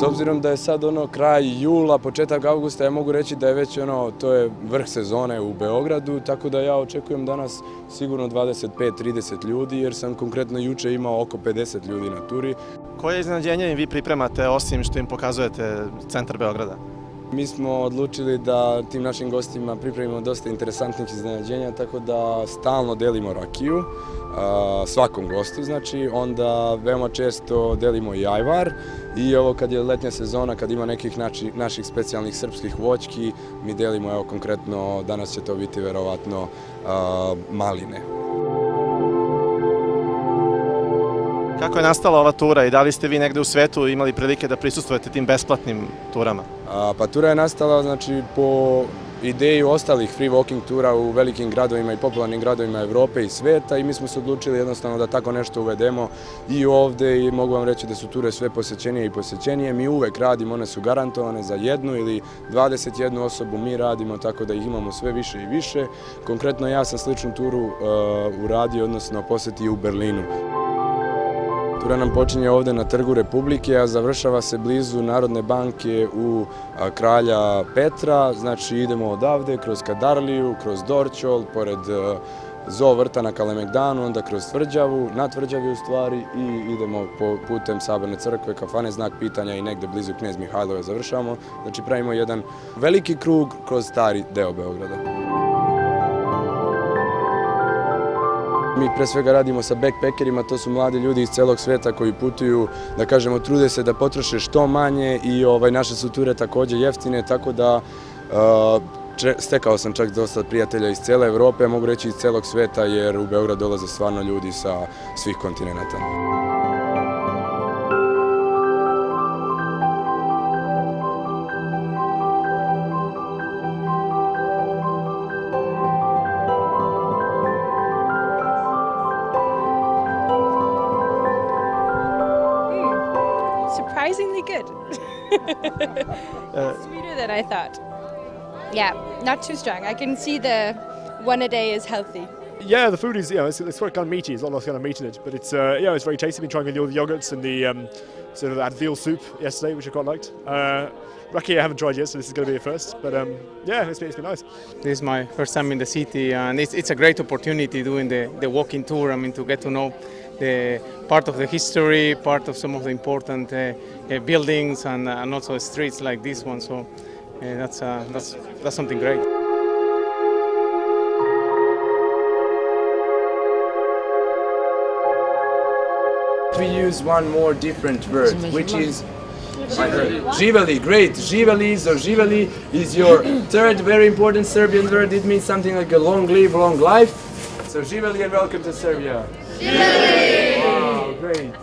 S obzirom da je sad kraj jula, početak augusta, ja mogu reći da je već to je vrh sezone u Beogradu, tako da ja očekujem danas sigurno 25-30 ljudi, jer sam konkretno juče imao oko 50 ljudi na turi. Koje iznenađenje im vi pripremate, osim što im pokazujete centar Beograda? Mi smo odlučili da tim našim gostima pripremimo dosta interesantnih iznenađenja, tako da stalno delimo rakiju, svakom gostu, znači, onda veoma često delimo i ajvar i ovo kad je letnja sezona, kad ima nekih naših specijalnih srpskih voćki, mi delimo, evo konkretno, danas će to biti verovatno maline. Kako je nastala ova tura i da li ste vi negde u svetu imali prilike da prisustvujete tim besplatnim turama? Pa tura je nastala, znači, po ideji ostalih free walking tura u velikim gradovima i popularnim gradovima Evrope i sveta i mi smo se odlučili jednostavno da tako nešto uvedemo i ovde i mogu vam reći da su ture sve posećenije i posećenije. Mi uvek radimo, one su garantovane za 1 ili 21 osobu, mi radimo tako da ih imamo sve više i više. Konkretno ja sam sličnu turu uradio, odnosno posetio u Berlinu. Tura nam počinje ovde na Trgu Republike, a završava se blizu Narodne banke u Kralja Petra. Znači idemo odavde kroz Kadarliju, kroz Dorćol, pored zoo vrta na Kalemegdanu, onda kroz Tvrđavu, na Tvrđavi u stvari i idemo putem Saborne crkve, kafane Znak pitanja i negde blizu Knez Mihajlove završavamo. Znači pravimo jedan veliki krug kroz stari deo Beograda. Mi pre svega radimo sa backpackerima, to su mladi ljudi iz celog sveta koji putuju, da kažemo, trude se da potroše što manje i naše su ture takođe jeftine, tako da stekao sam čak dosta prijatelja iz cele Evrope, mogu reći iz celog sveta, jer u Beograd dolaze stvarno ljudi sa svih kontinenta. Surprisingly good. Sweeter than I thought. Yeah, not too strong. I can see the one a day is healthy. Yeah, the food is, it's quite kind of meaty. There's a lot of kind of meat in it, but it's it's very tasty. Been trying all the yogurts and the sort of that veal soup yesterday, which I quite liked. Rakia I haven't tried yet, so this is going to be a first. But it's been nice. This is my first time in the city, and it's a great opportunity doing the walking tour. I mean, to get to know the part of the history, part of some of the important buildings, and also streets like this one. So that's something great. We use one more different word, which is živeli. Great. Živeli is your third very important Serbian word. It means something like a long live, long life. So živeli and welcome to Serbia. Živeli! Wow, great.